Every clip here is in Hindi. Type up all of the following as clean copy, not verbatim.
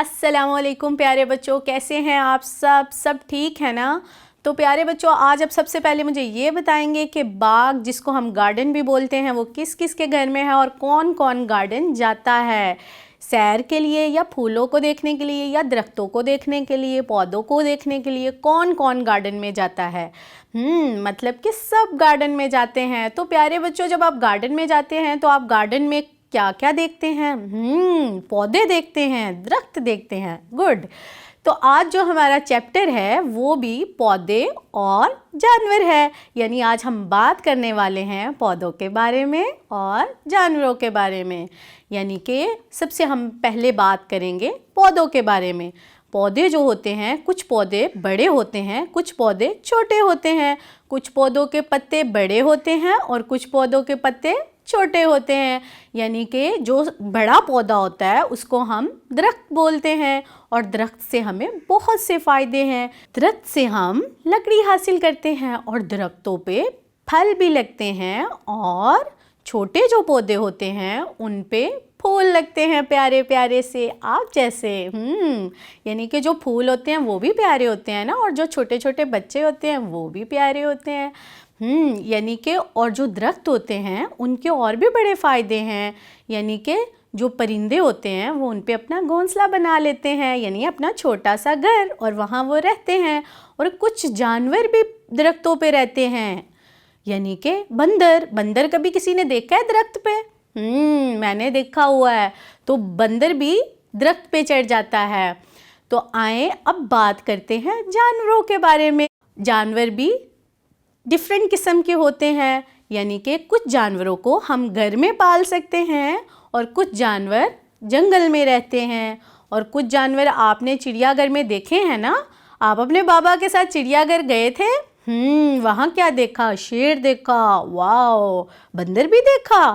अस्सलामुअलैकुम प्यारे बच्चों, कैसे हैं आप सब ठीक है ना। तो प्यारे बच्चों, आज अब सबसे पहले मुझे ये बताएंगे कि बाग, जिसको हम गार्डन भी बोलते हैं, वो किस किस के घर में है और कौन कौन गार्डन जाता है सैर के लिए, या फूलों को देखने के लिए, या दरख्तों को देखने के लिए, पौधों को देखने के लिए कौन कौन गार्डन में जाता है। मतलब कि सब गार्डन में जाते हैं। तो प्यारे बच्चों, जब आप गार्डन में जाते हैं तो आप गार्डन में क्या क्या देखते हैं? पौधे देखते हैं, दरख्त देखते हैं। गुड। तो आज जो हमारा चैप्टर है वो भी पौधे और जानवर है, यानी आज हम बात करने वाले हैं पौधों के बारे में और जानवरों के बारे में। यानी कि सबसे हम पहले बात करेंगे पौधों के बारे में। पौधे जो होते हैं, कुछ पौधे बड़े होते हैं, कुछ पौधे छोटे होते हैं। कुछ पौधों के पत्ते बड़े होते हैं और कुछ पौधों के पत्ते छोटे होते हैं। यानी कि जो बड़ा पौधा होता है उसको हम दरख्त बोलते हैं, और दरख्त से हमें बहुत से फ़ायदे हैं। दरख्त से हम लकड़ी हासिल करते हैं और दरख्तों पे फल भी लगते हैं, और छोटे जो पौधे होते हैं उन पे फूल लगते हैं प्यारे प्यारे से, आप जैसे। यानी कि जो फूल होते हैं वो भी प्यारे होते हैं ना, और जो छोटे छोटे बच्चे होते हैं वो भी प्यारे होते हैं। यानी कि और जो दरख्त होते हैं उनके और भी बड़े फ़ायदे हैं। यानी कि जो परिंदे होते हैं वो उन पे अपना घोंसला बना लेते हैं, यानी अपना छोटा सा घर, और वहाँ वो रहते हैं। और कुछ जानवर भी दरख्तों पे रहते हैं, यानी कि बंदर कभी किसी ने देखा है दरख्त पे? मैंने देखा हुआ है। तो बंदर भी दरख्त पे चढ़ जाता है। तो आए अब बात करते हैं जानवरों के बारे में। जानवर भी डिफरेंट किस्म के होते हैं, यानी कि कुछ जानवरों को हम घर में पाल सकते हैं और कुछ जानवर जंगल में रहते हैं। और कुछ जानवर आपने चिड़ियाघर में देखे हैं ना। आप अपने बाबा के साथ चिड़ियाघर गए थे। वहाँ क्या देखा? शेर देखा, वाओ। बंदर भी देखा।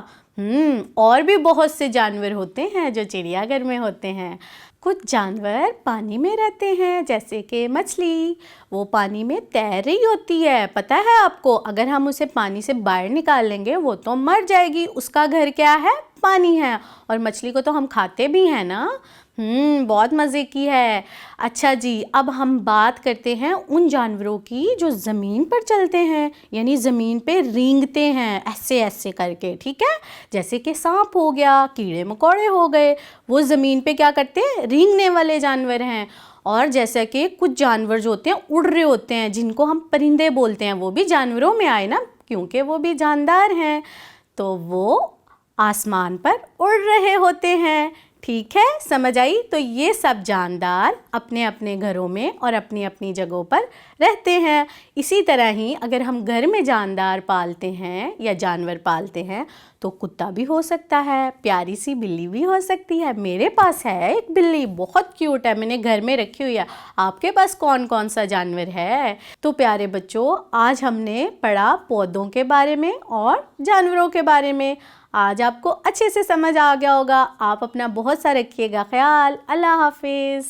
और भी बहुत से जानवर होते हैं जो चिड़ियाघर में होते हैं। कुछ जानवर पानी में रहते हैं, जैसे कि मछली। वो पानी में तैर रही होती है, पता है आपको? अगर हम उसे पानी से बाहर निकाल लेंगे वो तो मर जाएगी। उसका घर क्या है? पानी है। और मछली को तो हम खाते भी हैं ना। बहुत मज़े की है। अच्छा जी, अब हम बात करते हैं उन जानवरों की जो ज़मीन पर चलते हैं, यानी ज़मीन पे रेंगते हैं ऐसे ऐसे करके, ठीक है। जैसे कि सांप हो गया, कीड़े मकोड़े हो गए, वो ज़मीन पे क्या करते हैं? रेंगने वाले जानवर हैं। और जैसा कि कुछ जानवर जो होते हैं उड़ रहे होते हैं, जिनको हम परिंदे बोलते हैं, वो भी जानवरों में आए ना, क्योंकि वो भी जानदार हैं। तो वो आसमान पर उड़ रहे होते हैं, ठीक है, समझ आई? तो ये सब जानदार अपने अपने घरों में और अपनी अपनी जगहों पर रहते हैं। इसी तरह ही अगर हम घर में जानदार पालते हैं या जानवर पालते हैं तो कुत्ता भी हो सकता है, प्यारी सी बिल्ली भी हो सकती है। मेरे पास है एक बिल्ली, बहुत क्यूट है, मैंने घर में रखी हुई है। आपके पास कौन कौन सा जानवर है? तो प्यारे बच्चों, आज हमने पढ़ा पौधों के बारे में और जानवरों के बारे में। आज आपको अच्छे से समझ आ गया होगा। आप अपना बहुत सा रखिएगा ख्याल। अल्लाह हाफिज़।